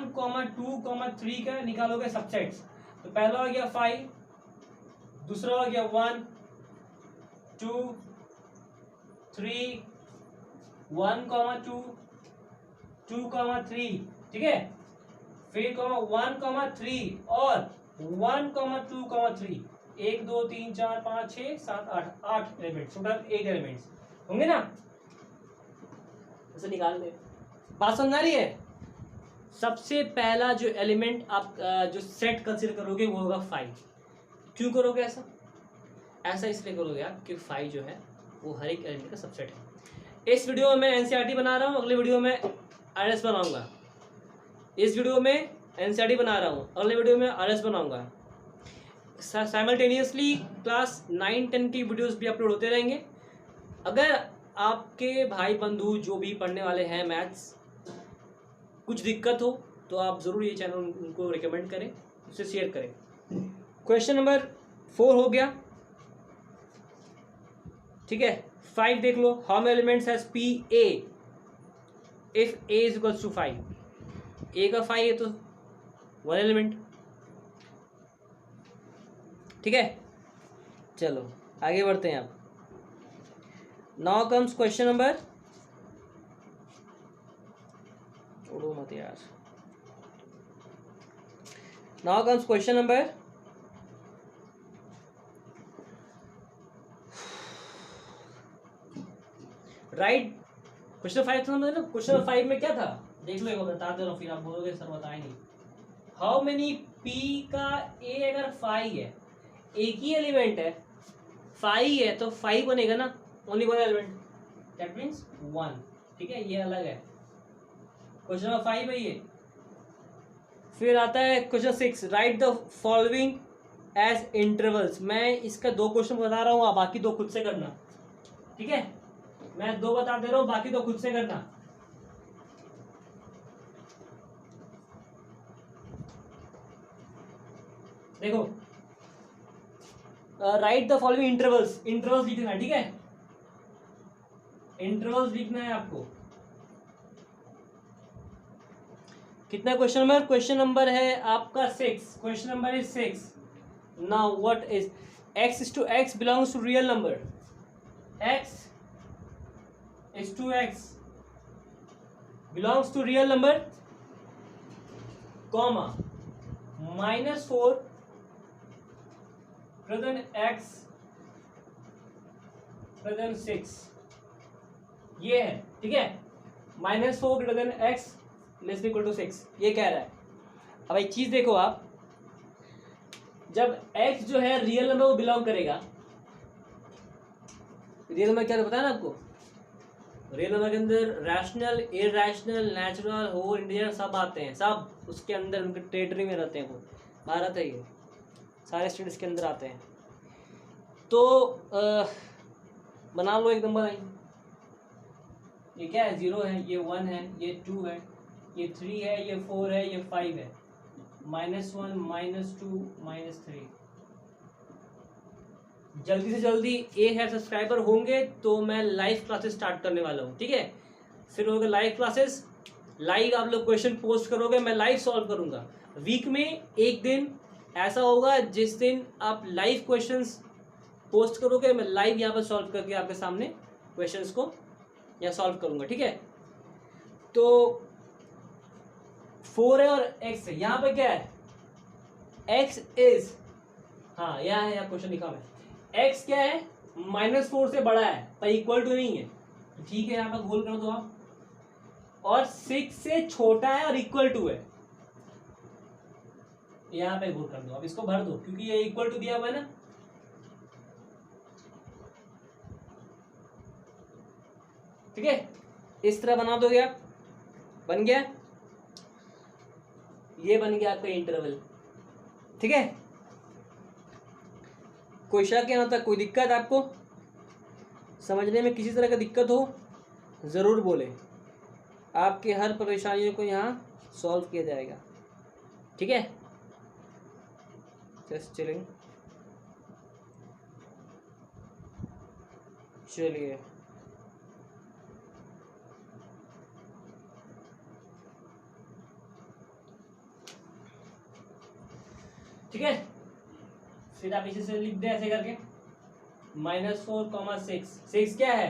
2 3 का निकालोगे सबसेट्स, तो पहला हो गया 5, दूसरा हो गया 1 2 3 1 2 2 3। ठीक है, फिर 1 3 और 1 2 3, 1 2 3 4 5 6 7 8 एलिमेंट्स, टोटल 8 एलिमेंट्स होंगे ना? ऐसे निकाल ले। बात समझ आ रही है? सबसे पहला जो एलिमेंट आप जो सेट कंसीडर करोगे वो होगा 5। क्यों करोगे ऐसा? ऐसा इसलिए करोगे आप कि 5 जो है वो हर एक एलिमेंट का सबसेट है। इस वीडियो में मैं एनसीईआरटी बना रहा हूँ, अगले वीडियो में आरएस बनाऊंगा। इस वीडियो में एनसीईआरटी बना रहा हूँ, अगले वीडियो में आरएस बनाऊंगा। साइमल्टेनियसली क्लास 9-10 की वीडियोस भी अपलोड होते रहेंगे। अगर आपके भाई बंधु जो भी पढ़ने वाले हैं मैथ्स कुछ दिक्कत हो तो आप ज़रूर ये चैनल उनको रिकमेंड करें, उसे शेयर करें। क्वेश्चन नंबर 4 हो गया, ठीक है। 5 देख लो, how many elements has P A if A is equals to 5। A का 5 है तो 1 एलिमेंट, ठीक है। चलो आगे बढ़ते हैं। आप नाउ कम्स क्वेश्चन नंबर, छोड़ो मत यार, now comes question number right. Question 5 था ना, क्वेश्चन 5 में क्या था देख लो, एक बार बता दे रहा हूँ, फिर आप बोलोगे सर बताए नहीं। हाउ मेनी पी का ए अगर 5 है, एक ही एलिमेंट है, 5 है तो 5 बनेगा ना, ओनली 1 एलिमेंट, दैट मीन्स 1, ठीक है। ये अलग है, क्वेश्चन नंबर 5 है ये। फिर आता है question 6, write the following as intervals. मैं इसका 2 क्वेश्चन बता रहा हूँ, आप बाकी 2 खुद से करना, ठीक है। मैं 2 बता दे रहा हूँ, बाकी 2 खुद से करना। देखो, right the following intervals, intervals लिखना है, ठीक है। इंटरवल्स लिखना है आपको। कितना क्वेश्चन नंबर, क्वेश्चन नंबर है आपका 6, question number is 6। Now what is x is to x belongs to real number, x is to x belongs to real number, comma -4 greater than x greater than 6, ये है, ठीक है। -4 greater than x less than equal to 6, ये कह रहा है। अब एक चीज देखो आप, जब x जो है रियल नंबर को बिलोंग करेगा, रियल नंबर क्या पता है ना आपको, रियल नंबर के अंदर rational, irrational, natural, whole, integer सब आते हैं, सब उसके अंदर उनके टेरिटरी में रहते हैं। वो भारत है, ये सारे स्टेट्स के अंदर आते हैं। तो बना लो एक नंबर, ये क्या है, 0 है, ये 1 है, ये 2 है, ये 3 है, ये 4 है, ये 5 है, -1 -2 -3। जल्दी से जल्दी 1000 सब्सक्राइबर होंगे तो मैं लाइव क्लासेस स्टार्ट करने वाला हूँ, ठीक है। फिर होगा लाइव क्लासेस, लाइव आप लोग क्वेश्चन पोस्ट करोगे, मैं लाइव सॉल्व करूंगा। वीक में एक दिन ऐसा होगा जिस दिन आप लाइव क्वेश्चंस पोस्ट करोगे, मैं लाइव यहाँ पर सॉल्व करके आपके सामने क्वेश्चंस को यहाँ सॉल्व करूंगा, ठीक है। तो 4 है और x है, यहाँ पे क्या है, x इज, हाँ यहाँ है, यहाँ क्वेश्चन लिखा मैं, x क्या है, -4 से बड़ा है पर इक्वल टू नहीं है, ठीक है। यहाँ पर गोल करो तो आप, और 6 से छोटा है और इक्वल टू है, यहाँ पे गोल कर दो, अब इसको भर दो क्योंकि ये इक्वल टू दिया हुआ है ना, ठीक है। इस तरह बना दोगे आप, बन गया, ये बन गया आपका इंटरवल, ठीक है। कोई शक यहाँ तक, कोई दिक्कत आपको समझने में, किसी तरह का दिक्कत हो जरूर बोले, आपके हर परेशानियों को यहाँ सॉल्व किया जाएगा, ठीक है। जस्ट चिलिंग, चलिए ठीक है। फिर आप इसी से लिख दे ऐसे करके, -4, 6, 6 क्या है,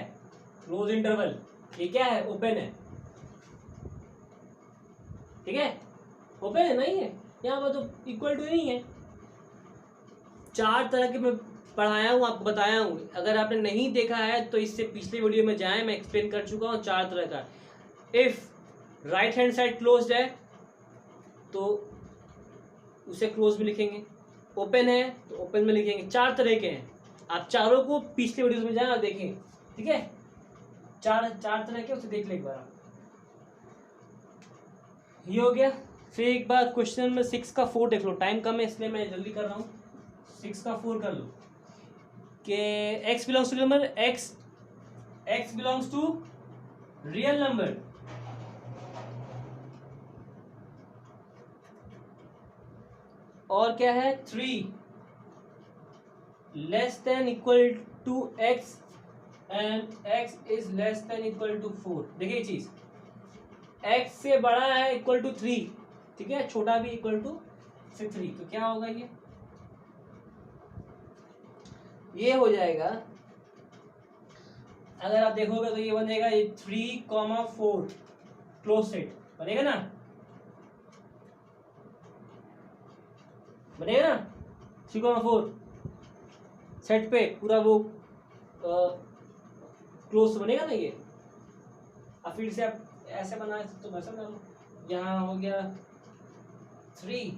क्लोज इंटरवल, ये क्या है, ओपन है, ठीक है। ओपन है, नहीं है यहाँ पर तो इक्वल टू नहीं है। 4 तरह के मैं पढ़ाया हूँ, आपको बताया हूँ, अगर आपने नहीं देखा है तो इससे पिछले वीडियो में जाएं, मैं एक्सप्लेन कर चुका हूँ 4 तरह का। If right hand side closed है तो उसे क्लोज में लिखेंगे, ओपन है तो ओपन में लिखेंगे, 4 तरह के हैं। आप चारों को पिछले वीडियोस में जाएं और देखें, ठीक है। 4 तरह के, उसे देख ले एक बार आप। ये हो गया। फिर एक बार क्वेश्चन नंबर 6 का 4 देख लो, टाइम कम है इसलिए मैं जल्दी कर रहा हूँ। 6 का 4 कर लो कि x belongs to number, x belongs to real number, और क्या है 3 less than equal to x and x is less than equal to 4। देखिए ये चीज x से बड़ा है इक्वल टू 3, ठीक है, छोटा भी इक्वल टू से 3, तो क्या होगा ये हो जाएगा। अगर आप देखोगे तो ये बनेगा ये 3,4 क्लोज सेट बनेगा ना, बनेगा ना 3,4 सेट पे पूरा वो क्लोज बनेगा ना ये। अब फिर से आप ऐसे बना तो वैसा बना लो, यहाँ हो गया 3,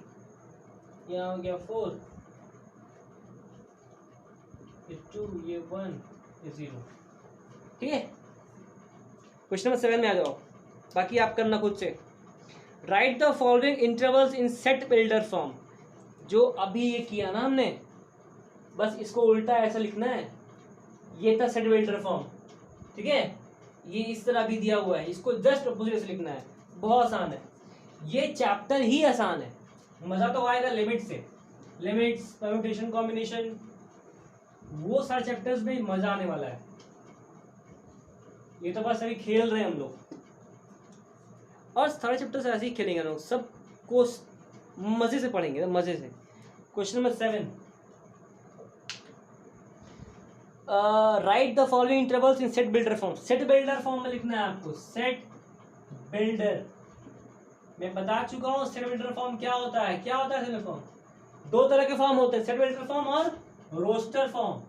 यहाँ हो गया 4, ये 2, ये 1, ये 0, ठीक है। क्वेश्चन नंबर 7 में आ जाओ, बाकी आप करना खुद से। Right the following intervals in set builder form. जो अभी ये किया ना हमने, बस इसको उल्टा ऐसा लिखना है। ये था सेट बिल्डर फॉर्म, ठीक है, ये इस तरह भी दिया हुआ है, इसको जस्ट अपोजिट ऐसे लिखना है। बहुत आसान है, ये चैप्टर ही आसान है। मजा तो आएगा लिमिट से, लिमिट्स, परम्यूटेशन, कॉम्बिनेशन, वो सारे चैप्टर्स में मजा आने वाला है। ये तो बस अभी खेल रहे हैं हम लोग, और सारे चैप्टर्स ऐसे ही खेलेंगे हम लोग, सब को मजे से पढ़ेंगे, मजे से। Question number 7, right the following intervals in set builder form. Set builder form में लिखना है आपको, सेट बिल्डर। मैं बता चुका हूँ सेट बिल्डर फॉर्म क्या होता है। क्या होता है सेट बिल्डर फॉर्म? दो तरह के फॉर्म होते हैं, सेट बिल्डर फॉर्म और roster form.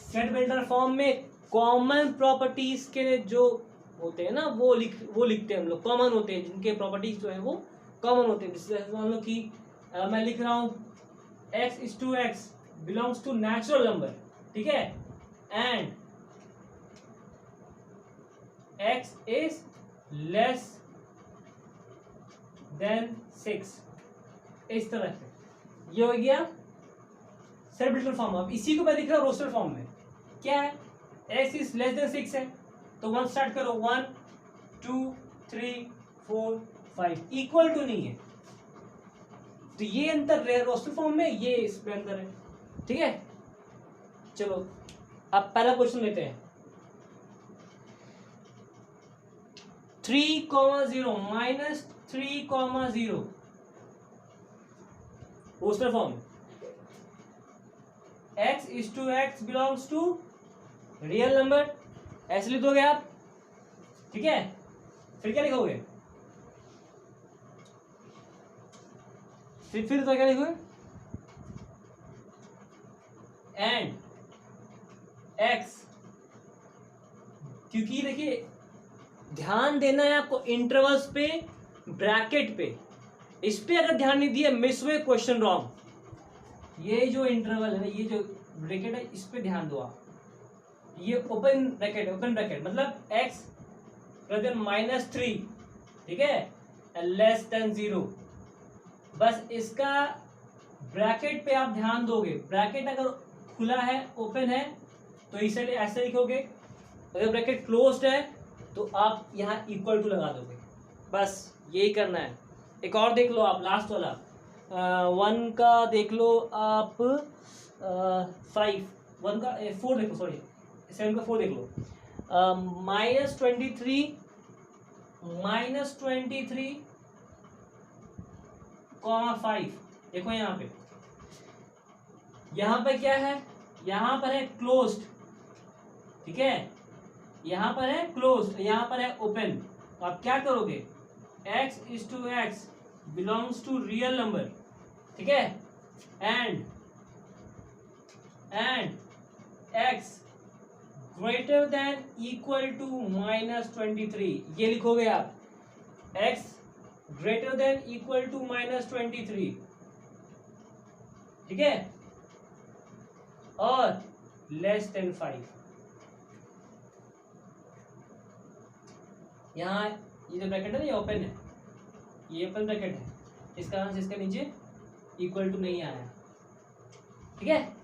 Set builder form में कॉमन प्रॉपर्टीज के जो होते हैं ना, वो लिखते हैं हम लोग, कॉमन होते हैं, जिनके प्रॉपर्टीज जो है वो कॉमन होते हैं। जैसे मान लो कि मैं लिख रहा हूँ x is to x belongs to natural number, ठीक है, and x is less than 6, इस तरह से ये हो गया सेट बिल्डर फॉर्म। अब इसी को मैं लिख रहा हूँ रोस्टर फॉर्म में। क्या है? x is less than 6 है, तो 1 स्टार्ट करो, 1 2 3 4 5, इक्वल टू नहीं है, तो ये अंतर है रोस्टर फॉर्म में, ये इसमें अंतर है, ठीक है। चलो अब पहला क्वेश्चन लेते हैं। 3,0 minus 3,0 roster form, x is to x belongs to real number, ऐसे लिख दोगे आप, ठीक है। फिर क्या लिखोगे? फिर तो क्या लिखोगे? एंड x, क्योंकि देखिए ध्यान देना है आपको इंटरवल्स पे, ब्रैकेट पे, इस पे अगर ध्यान नहीं दिया मिस हुए, क्वेश्चन रॉन्ग। ये जो इंटरवल है ना, ये जो ब्रैकेट है, इस पे ध्यान दो आप। ये ओपन ब्रैकेट मतलब x ग्रेटर देन -3, ठीक है, लेस देन 0, बस इसका ब्रैकेट पे आप ध्यान दोगे। ब्रैकेट अगर खुला है, ओपन है, तो इसे ऐसे लिखोगे, अगर ब्रैकेट क्लोज्ड है तो आप यहाँ इक्वल टू लगा दोगे, बस यही करना है। एक और देख लो आप, लास्ट वाला 1 का देख लो आप, 5 1 का 4 देखो, सॉरी 7 का 4 देख लो, -23 -23,5 देखो यहाँ पे क्या है, यहाँ पर है क्लोज्ड, ठीक है, यहाँ पर है क्लोज्ड, यहाँ पर है ओपन। तो आप क्या करोगे? x is to x belongs to real number, ठीक है, and x greater than equal to -23, ये लिखोगे आप, x greater than equal to -23, ठीक है, और लेस देन 5। यहाँ ये जो ब्रैकेट है ना, ये ओपन है, ये ओपन ब्रैकेट है, इसका आंसर इसका नीचे इक्वल टू नहीं आया, ठीक है,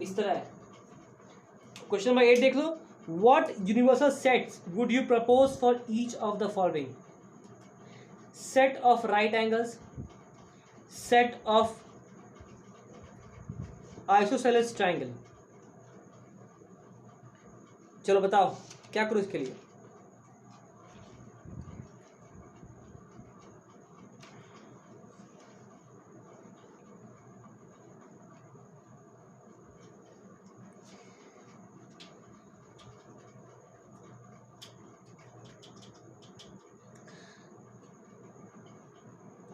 इस तरह है। क्वेश्चन नंबर 8 देख लो, what universal sets would you propose for each of the following? Set of right angles, set of isosceles triangle. चलो बताओ क्या करूं इसके लिए।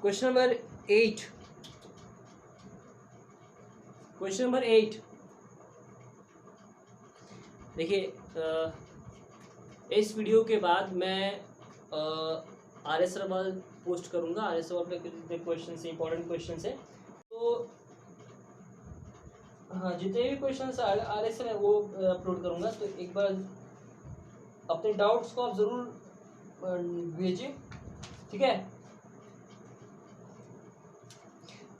क्वेश्चन नंबर 8, क्वेश्चन नंबर 8 देखिए, इस वीडियो के बाद मैं आर एस रमल पोस्ट करूंगा। आर एस रमल पे कितने क्वेश्चन से इंपॉर्टेंट क्वेश्चन है, तो हाँ जितने भी क्वेश्चन आर एस में वो अपलोड करूंगा। तो एक बार अपने डाउट्स को आप ज़रूर भेजिए, ठीक है।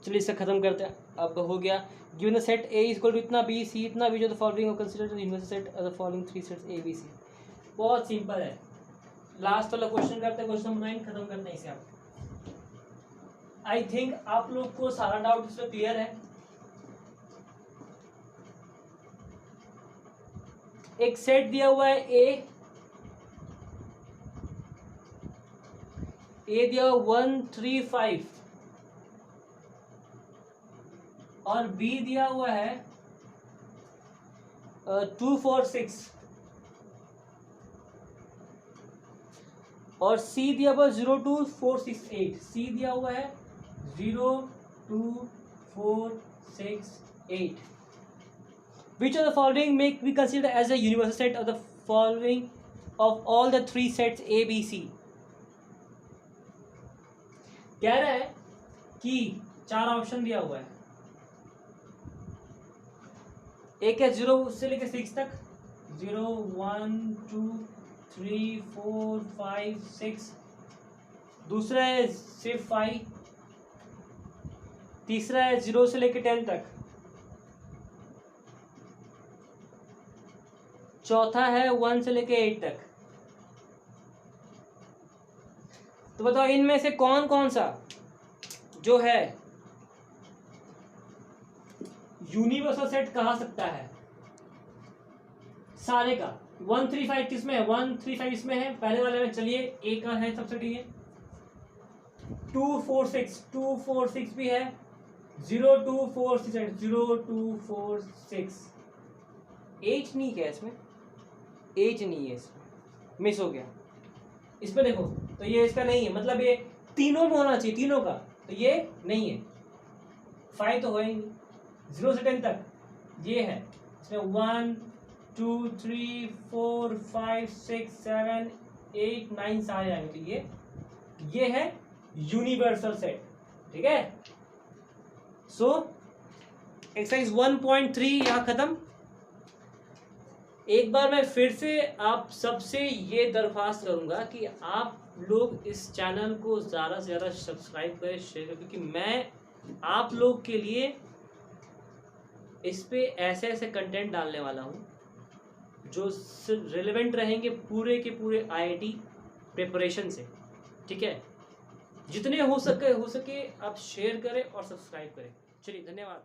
चलिए इसे खत्म करते हैं। अब हो गया, given the set A equal to इतना B C इतना B जो द फॉलोइंग और consider the universal set of the following 3 sets A B C। बहुत सिंपल है। लास्ट वाला क्वेश्चन करते हैं, क्वेश्चन नंबर 9 खत्म करते हैं इसे। आप आई थिंक आप लोग को सारा डाउट इसमें क्लियर है। एक सेट दिया हुआ है A दिया 1 3 5 और B दिया हुआ है 2 4 6 और C दिया हुआ 0 2 4 6 8। C दिया हुआ है 0 2 4 6 8। Which of the following may be considered as a universal set of the following of all the 3 sets A B C? कह रहा है कि 4 ऑप्शन दिया हुआ है। एक है 0 से लेकर 6 तक, 0 1 2 3 4 5 6। दूसरा है सिर्फ 5। तीसरा है 0 से लेकर 10 तक। चौथा है 1 से लेकर 8 तक। तो बताओ इनमें से कौन कौन सा जो है यूनिवर्सल सेट कहा सकता है सारे का। 1 3 5 किसमें है? 1 3 5 इसमें है, पहले वाले में। चलिए ए का है सबसे, ठीक है। 2 4 6 भी है। 0 2 4 6 8 0 2 4 6 8 नहीं क्या इसमें? 8 नहीं है इसमें, मिस हो गया। इसमें देखो तो ये इसका नहीं है, मतलब ये तीनों में होना चाहिए, तीनों का। तो ये नहीं है। 5 तो है ही नहीं। 0 से 10 तक ये है, इसमें 1 2 3 4 5 6 7 8 9 सारे आएंगे। तो ये है यूनिवर्सल सेट, ठीक है। सो एक्सरसाइज 1.3 यहाँ खत्म। एक बार मैं फिर से आप सबसे ये दरख्वास्त करूंगा कि आप लोग इस चैनल को ज़्यादा से ज़्यादा सब्सक्राइब करें, शेयर करें, क्योंकि मैं आप लोग के लिए इस पे ऐसे ऐसे कंटेंट डालने वाला हूँ जो सिर्फ रिलेवेंट रहेंगे पूरे के पूरे आईआईटी प्रिपरेशन से, ठीक है। जितने हो सके आप शेयर करें और सब्सक्राइब करें। चलिए धन्यवाद।